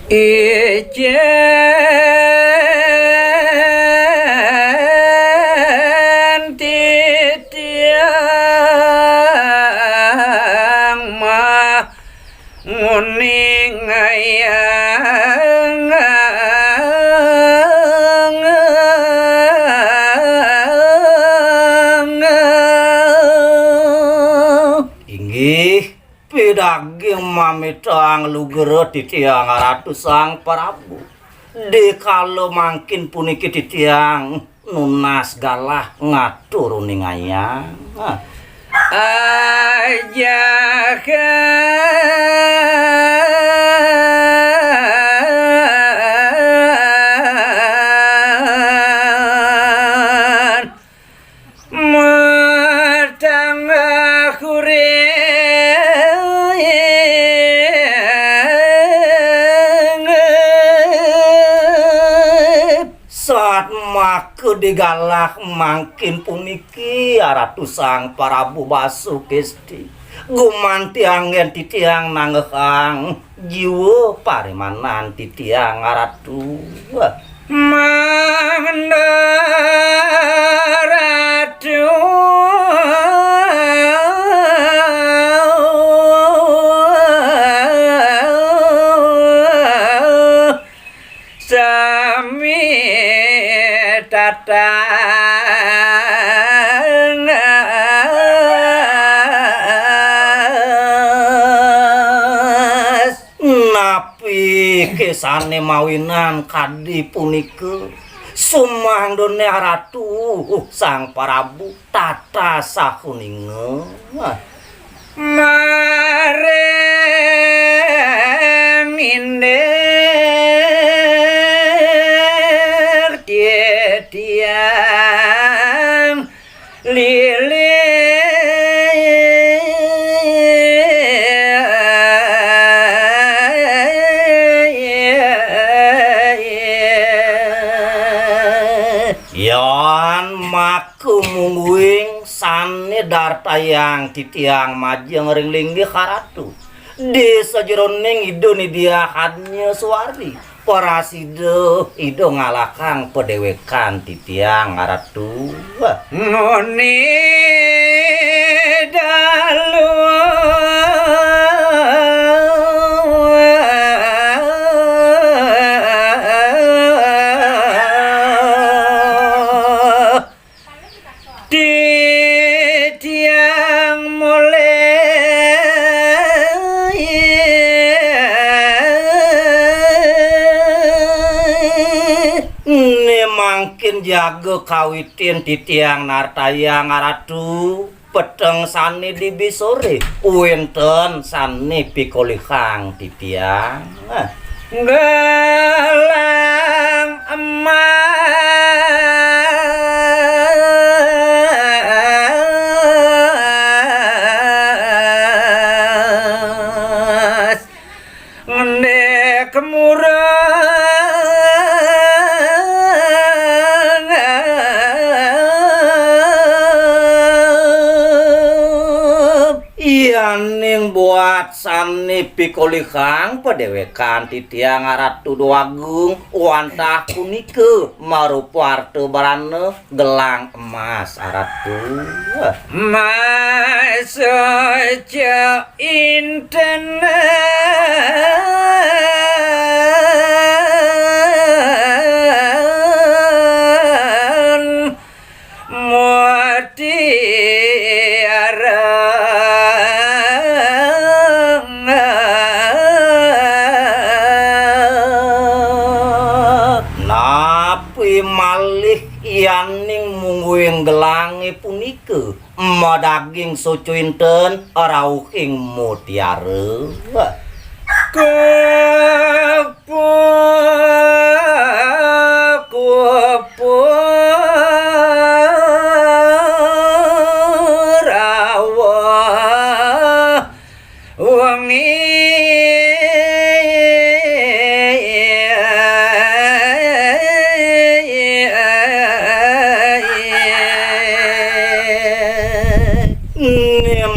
Ijen titiang mah nguning ayang inggih pidaging mamitang lugero titiang ratu sang Prabu dikala mangkin puniki titiang nunas galah ngatur ning ayang ajakan matang saat maku digalah mangkin puniki Ratu sang Prabu Basukesti gumanti anggen titiang nanggehang jiwa parimanan titiang Ratu Manda Ratu sami tatang napi kesane mawinan kadi punika sumandone Ratu sang Prabu tata sahuninga mare minder tiang lili Yon maku mungguing sane dartayang titiang majeng ringling di Ratu di sajeroning ido ni dia hadnya suari parasido ido ngalakang pedewekan titiang Ratu ngoni dalu titiang mangkin jago kawitin titiang nartayang Ratu peteng sane di bisore wenten sane pikolihang titiang galang emas ngene yaning buat sani pikolihang pedewekan titiang Ratu Doagung wantah punike maruparte barane gelang emas Ratu masoja inten mutiara malih yaning mungguing gelange punike madaging soco inten rauhing mutiara kupu rawa wangi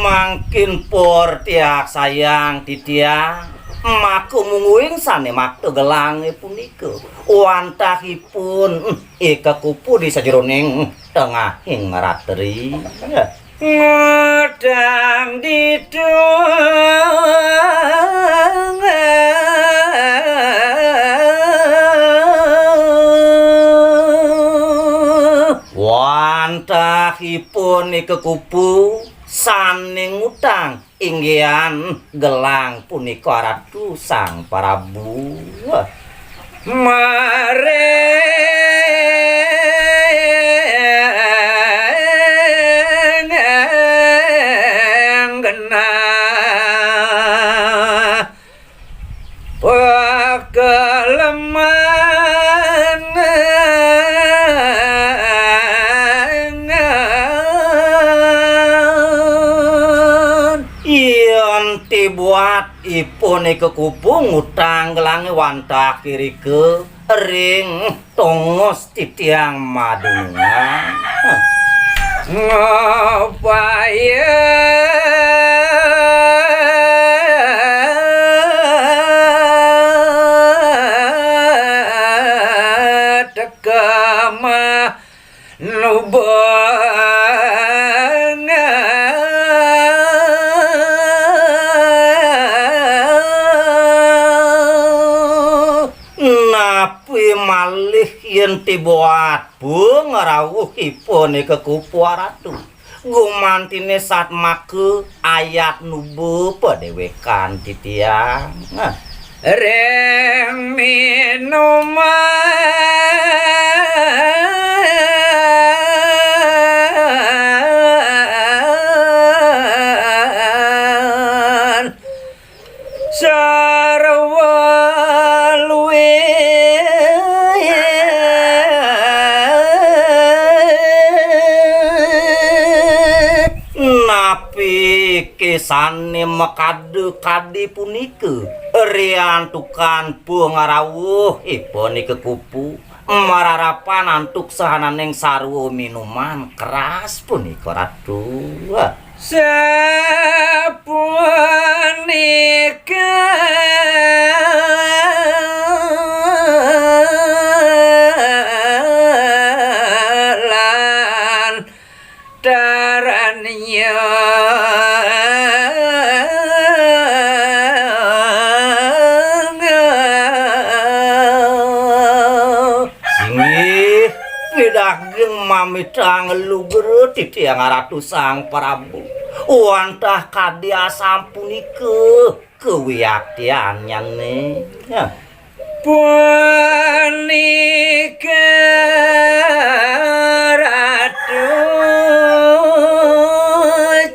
mangkin por tiak sayang titiang maku munguing sane makte gelange punika wantahipun kekupu di sajeroning tengahing ratri ngedang didung wantahipun kekupu saning utang inggian gelang punika ratu sang Prabu mareng pekeleman buat ipun kekupu ngutang gelange wantah kiri ke ring tongos titiang madungan ngopaya tekama nuba malih yen tibuat bung rawuhipun kekupu ratu gumantine sat make ayat nubu padewekan titiang reng minuman sarwa kisane mekade kadi punika riantukan pengarawuh ipun kekupu mararapan antuk sahananing sarwa minuman keras punika ratu sapunika lan daranya mamidang luger titiang ratu sang Prabu wantah kadya sampunika kewiyaktianyane punika ratu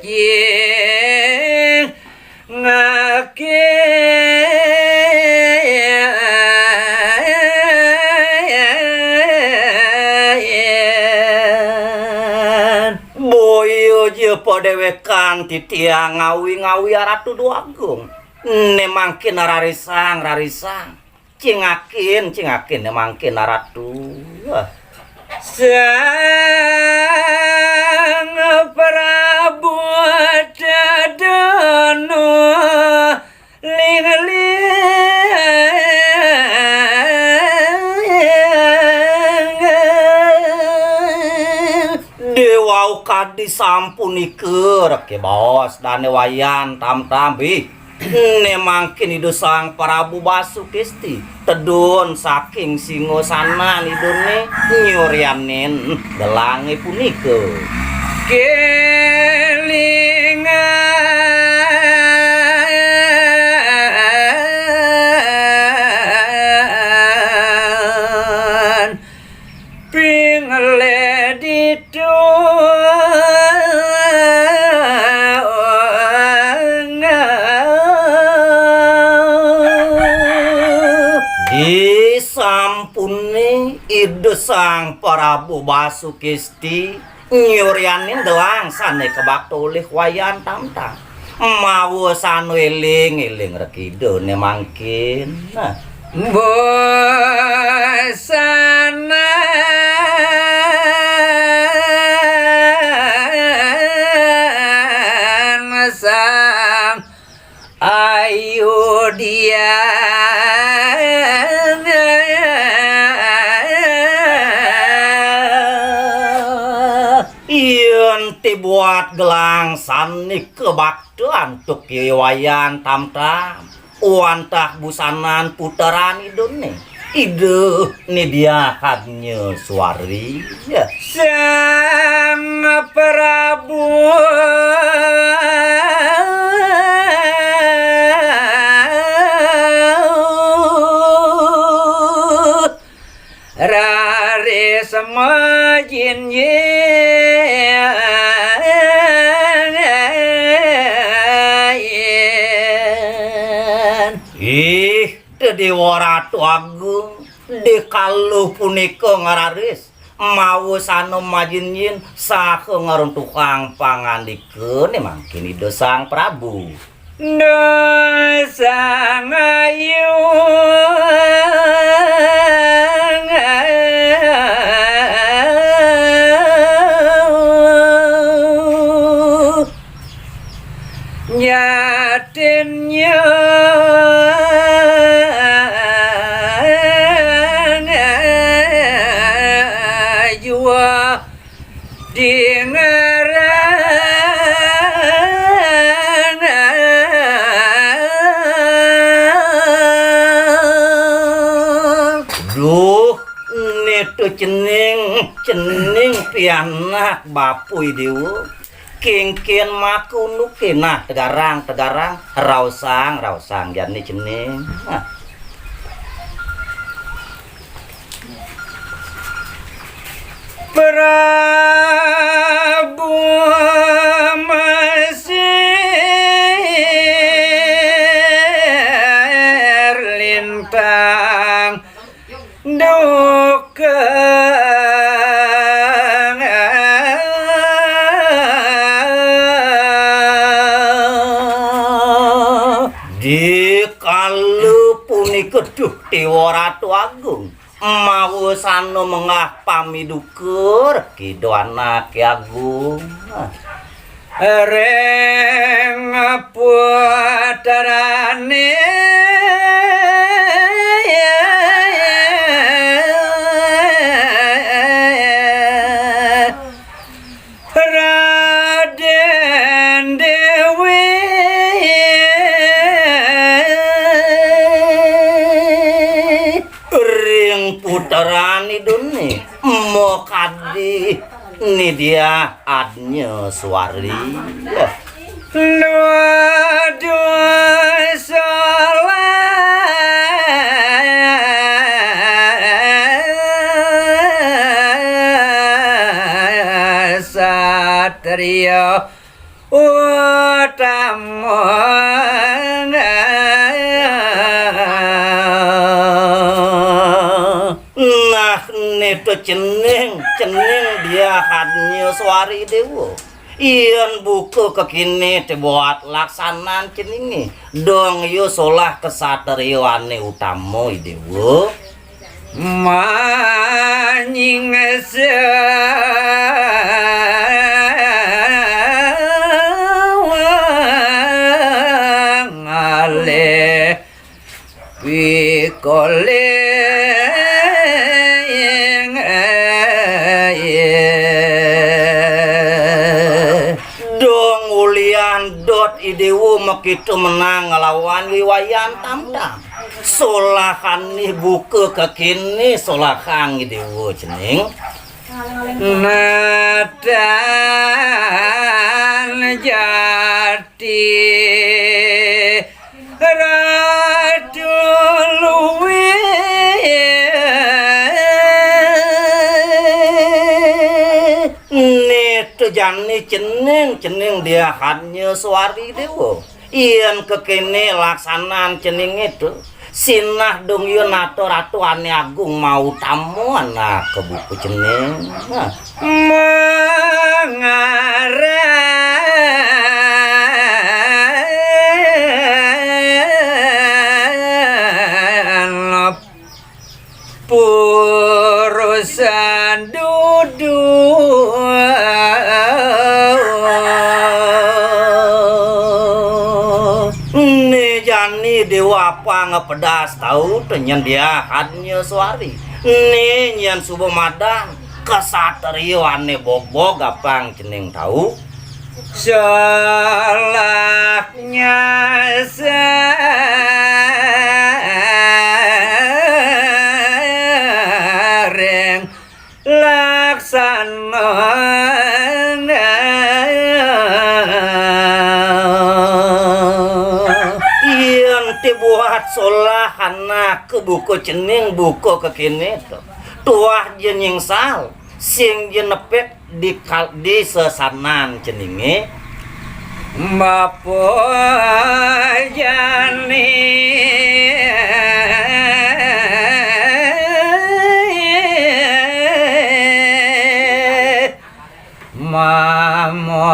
jing ngake padewekan titiang ngawi-ngawi ratu duagung nemangkin rarisang cingakin nemangkin ratu sang Prabu dadono kadi sampunike rek bos dane wayan tam-tambi nemangkin idu sang Prabu Basukesti tedun saking singosana idune nyuryanin gelange punika kelingan pingle disampuni ide sang Prabu Basukesti nyuryanin gelang sane kebakti oleh wayan tamtang mawa sanu eling rek idune mangkin bosana sang ayu dia yen buat gelang sani kebaktian tuk wayan tam-tam wantah busanan putaran idune ide ni dia hanya suari ya. Sang Prabu rare semajin Dewa Ratu Agung dikaluh punika ngararis mau sano majinyin saha ngaron tukang pangandikeun mangkin ide Sang Prabu Sang ayu nyatennya cening pianak bapuy dewa kengken maku kenah tegarang rausang jani cening Prabu Mesir lintang duka dikalu punika duh Dewa Ratu Agung mau sano mengah pamidukur kido anak agung reng putarane Raden Dewi ring putaran idune mo kadi ni dia adnya suari dua satria utama itu cening dia hanya suari dewa ian buku kekini buat laksanan ceningi dong yo solah kesatriane utama dewa manying ngale pikole idewo makitu menang ngelawan wiwayan tam-tam solahan nih buku kekini solahang idewo cening nadan jati ratu luwe jani cening dia hanya suari dewa ian kekene laksanan cening itu sinah dong yun nato Ratu Ane Agung mau tamu anak ke buku cening mengarah purusan duduk Dewa tuang pedas tahu tenyen dia hadnya suari nih nyen subuh madan kesatriane bobog gapang cening tahu salahnya sareng laksana buat solahana ke buku cening buku kekini tuah jening sal sing jenepet di sesanan ceninge mapo jani mamoyane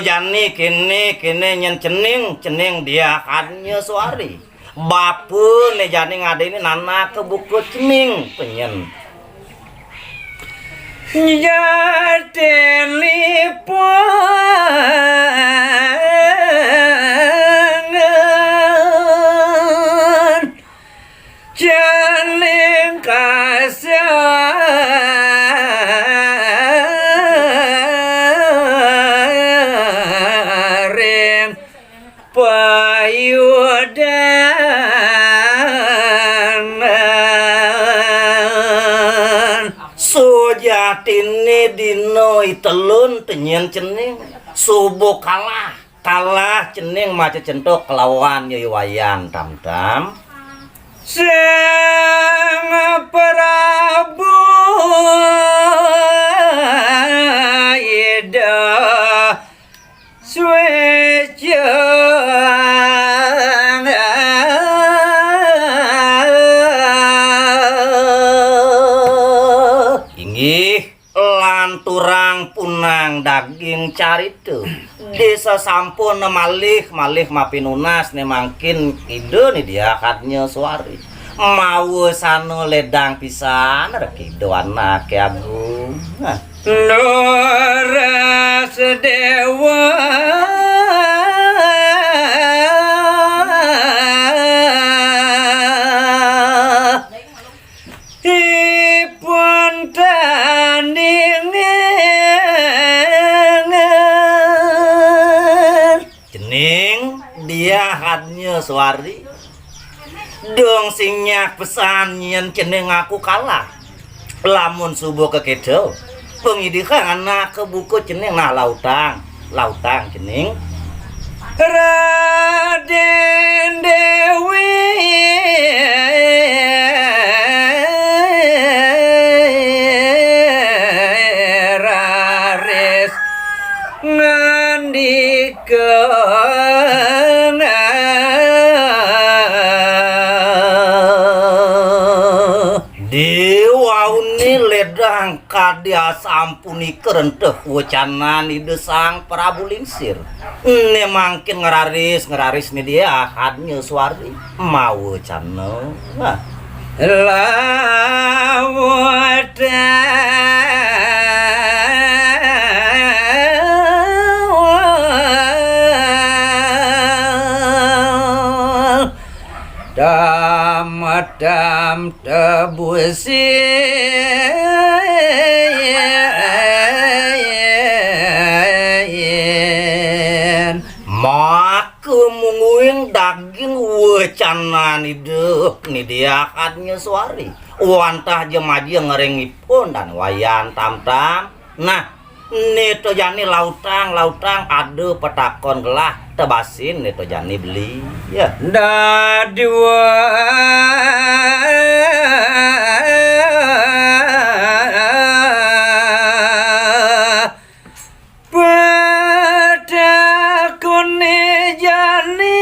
jani kini nyen cening dia hadnya suari bapu ne jani ngade ini nana ke buku cening penyen telepongan cening kasih sojatine dino itelun tenyen cening subuh kalah cening maca centok kelawan yayawayan tam-tam sang Prabu ida sueja lanturang punang daging carita desa sampun malih mapinunas ne mangkin ide nih dia kadnya suari mau sano ledang pisan rekido anak agung Noras dewa dia hadnya suari dong singnya pesan nyen cening aku kalah lamun subuh kekedo pengidikan anak ke buku cening nah lautang cening Raden Dewi Raris ngandika ledang kadia sampuni kerenteh wacanan ide sang Prabu Lingsir ne mangkin ngeraris ni dia hadnya suari mau cano lawata dam tebusi maku munguing daging wacanan ide ni dia hadnya suari wantah jemaji ngerengipun dan wayan tam-tam nah Nito jani lautang ada petakon gelah tebasin nito jani beli ya dadua petakon jani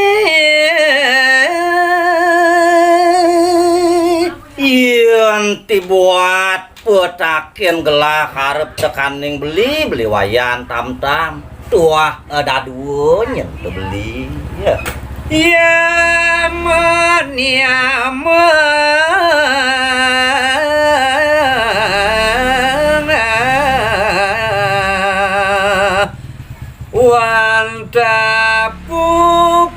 yanti buat petakin gelah harap tekaning beli wayan tam-tam tuah dua nyentuh beli ya yaman puput.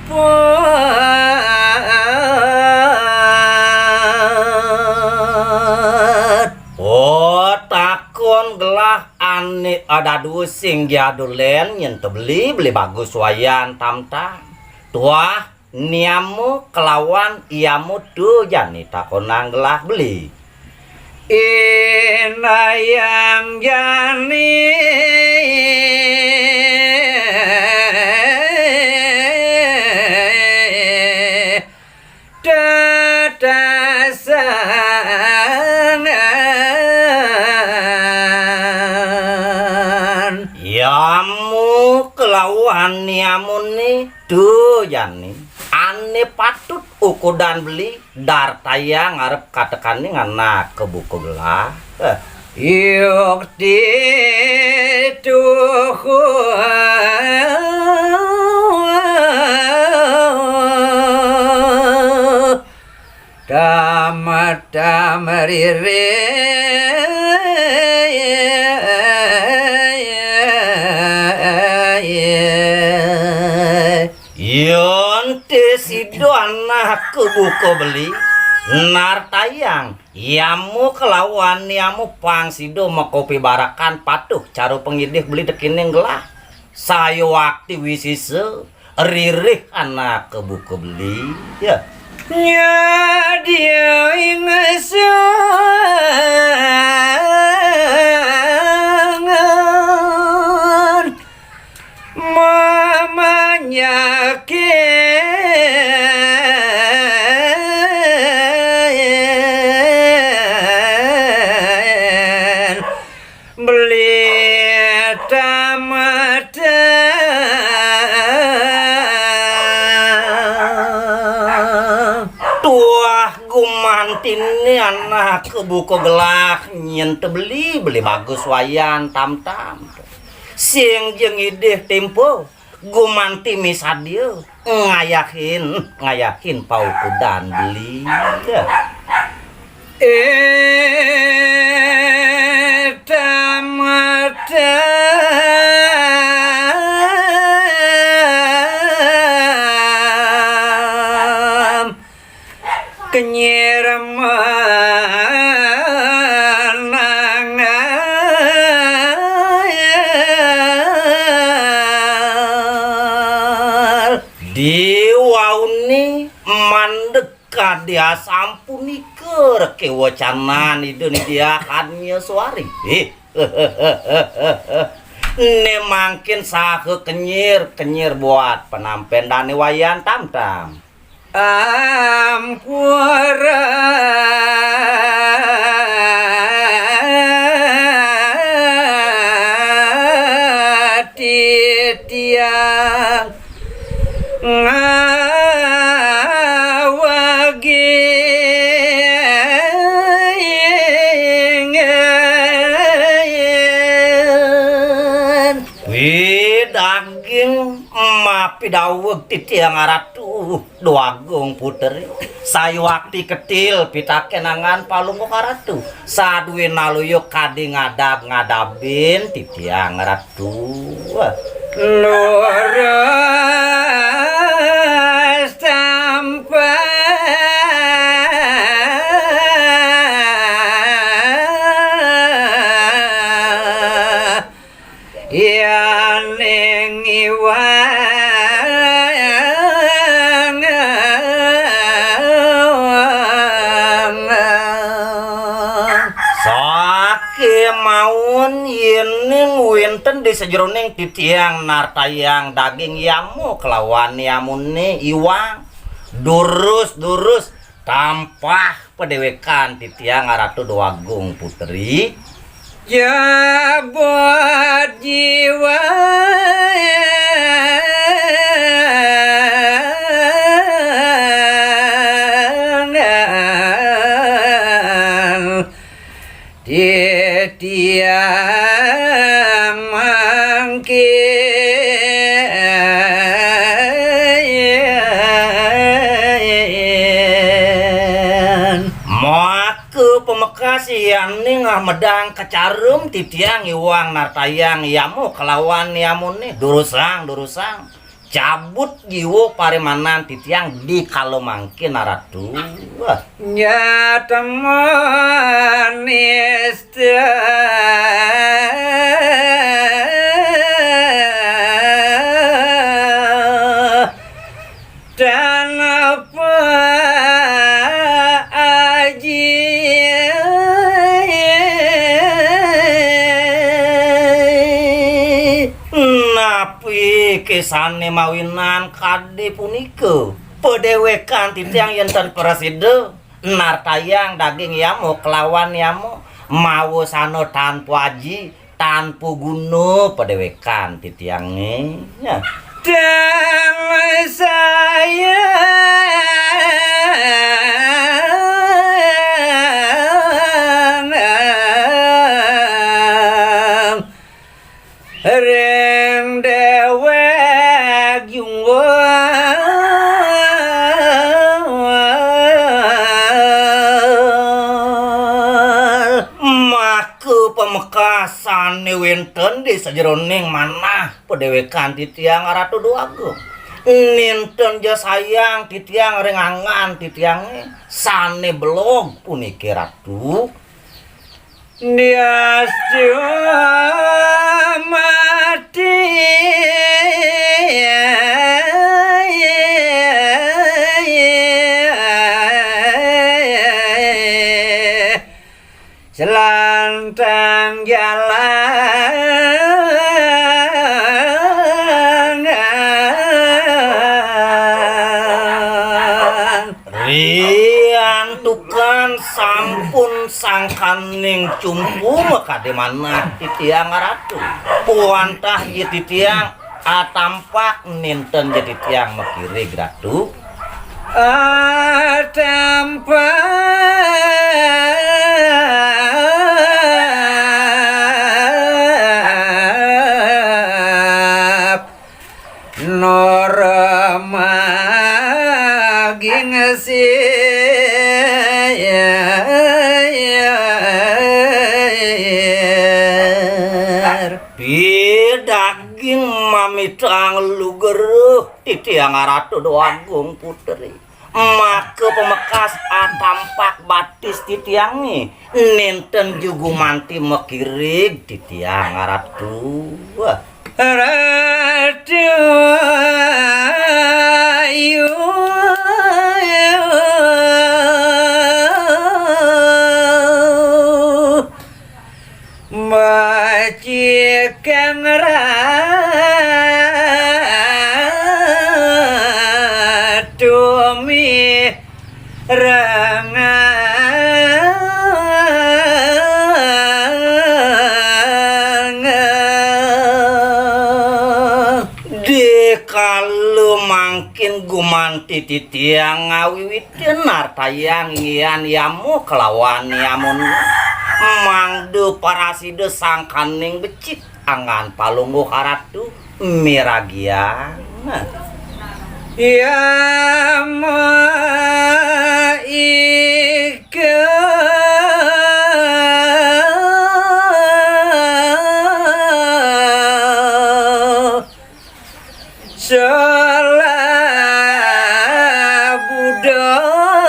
Oh takon gelah ane ada dua sing jadulen yen teu beli bagus wayan tam-tam. Tuah niamu kelawan iamu tu jani takonang gelah beli. Inayang jani tatasangan. Yamu kelawan niamu ni tu jani ane patut ukudan beli dar tayang ngarep katekani ngana ke buku gelah. Yuk dituhu tamat-tamarire Yon te sido anak ke buku beli nar tayang yamu kelawan yamu pang sido makopi barakan patuh caru pengidih beli dekining gelah sayo waktu wisise ririh anak ke buku beli ya nya dia ingesangan mamanya beli tamatang. tuah gumantini anak ke buku gelah nyen teu beli bagus wayan tam-tam sing jeung idih tempo gumanti misadieu ngayahin paukudan beli ya. Tamadam kenyiraman Diwauni mandeka dia sampuni keur kewacanan itu nih dia kannya suari. Ne mangkin sahe kenyir buat penampen dani wayan tam-tam. ampura titiang ngawagin Daging mapidaweg titiang aratu doagung puter sayu wakti ketil pitakenangan palunggo karatu saduwe naluyuk kadi ngadabin titiang aratu luras tanpa yaning Sake maun yening winten di sejeroning titiang nartayang daging yamu kelawan yamune iwang durus tampah pedewekan titiang aratu doagung putri jabat jiwa tiang mangkin make pemekasian ningah medang kecarum titiang iwang nartayang yamu kelawan yamune durusang cabut jiwa parimanan titiang di kalau mangkin aratu. Wah. Nyata manis dan apa aji napi kesane mawinan kade punika pedewekan titiang yen preside nartayang daging yamo kelawan yamo mau sano tanpa aji tanpa guna pedewekan titiange ya. dan saya reng dewek Maku pemekasan wenten di sajeroning manah pedewekan titiang ratu duagung. Ninten ja sayang titiang rengangan titiange sane belum puniki ratu. Nias mati selantang jalan rian tukan sampun sangkaning cumpu maka di mana titiang ratu puantah ye titiang atampak ninten je titiang makiri ratu tampak norma gingsi daging mamitang lugeruh titiang ratu doagung putri maka pemekas atampak batis titiangi ninten jugu manti mekirig titiang ratu ratu ayu majikan ratu mi kalau mangkin gumanti titiang ngawiwitin nartayang ian yamu kelawan yamun mangde paraside sangkaning becik angan palunggu haratu miragian ya ma ika salah budaya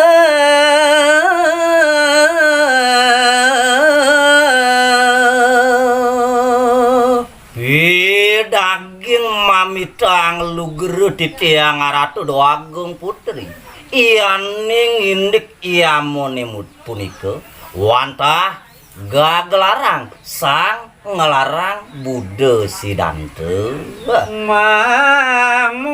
daging mamitang lugeru titiang ratu doagung putri iyaning indik iamone punika wantah gagelarang sang ngelarang Buddha sidante mamutusa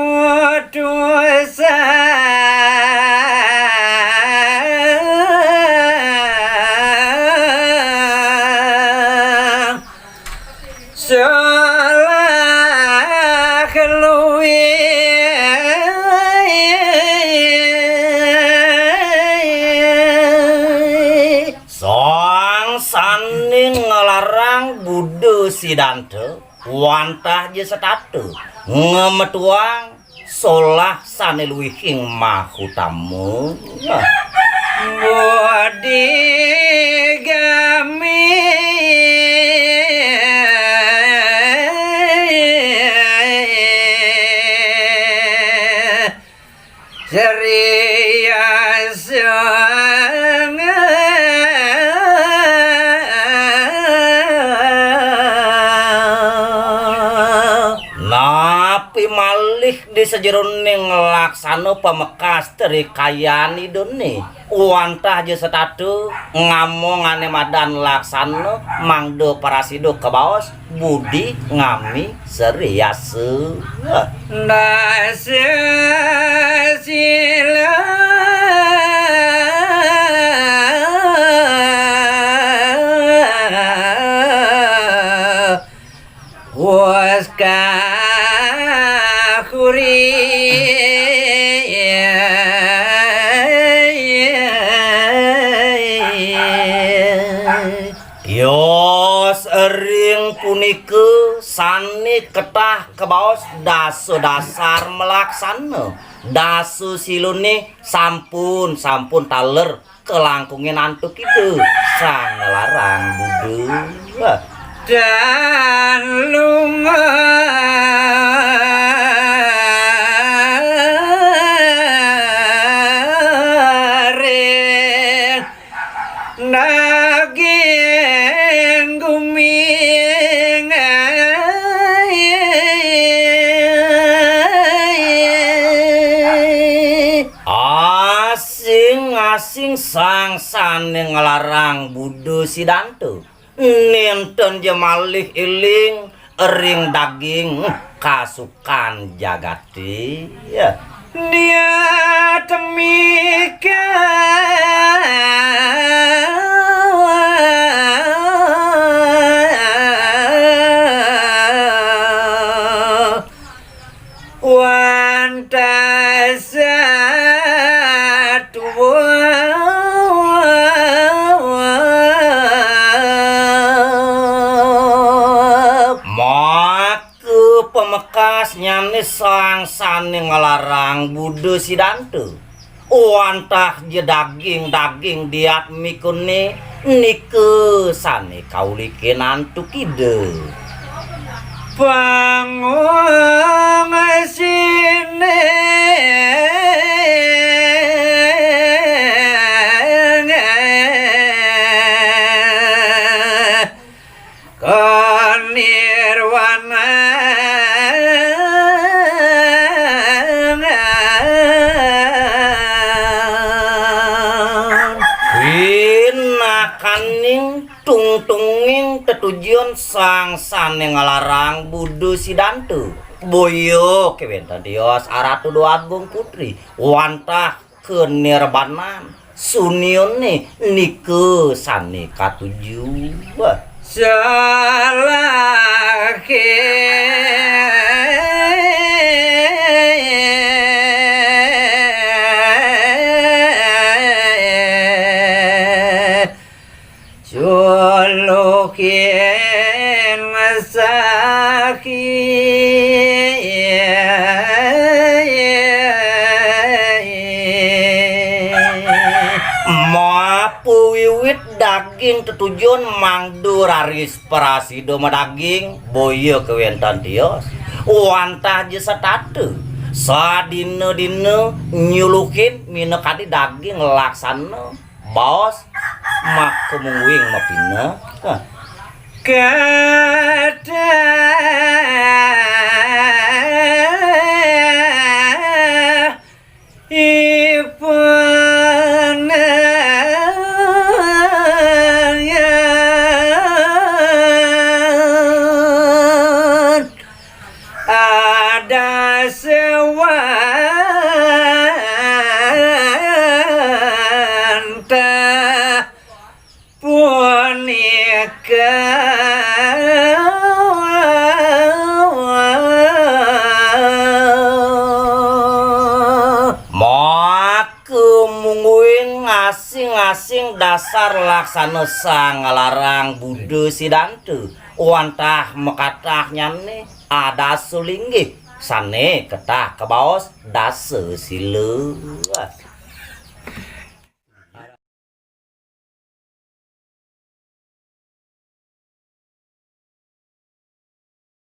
salah keluwi sang saning ngelarang Buddha sidante wantah je setatu ngemetuang solah sane luwihing mahutamu bodi gami serius napi malih di sejeroning laksana pamekas teri kayani doni wantah je setatu ngamongane madan laksana mangdo parasido kebaos budi ngami seriasu nase sila waska Yos ering punike sani ketah kebaos dasu dasar melaksana dasu silune sampun taler kelangkungin antuk itu sang larang budu dan lumarin naging guming asing sang sane ngelarang budu sidantu ninten jemalih iling ering daging kasukan jagati ya dia demikian wantasa nyane sang sane ngelarang budu sidantu wantah je daging diat mikune nike sane kaulikin antuk ide bangun sini nirwana tungtunging tetujuan sang sane ngalarang budu sidantu boyo kewentan dios aratu doa agung putri wantah kenirbanan sunione nike sane katuju salah Jolokin mapu wiwit daging tetujuan mangdur aris parasido daging boyo kewentan dios wantah je satatu sadina nyulukin minekadi daging laksana bos mak kemungwing mapina kata ada sewanta punika ngasing dasar laksana sang ngalarang budu sidantu wantah mekatah nyane ada sulinggih sane ketah kebaos dase silu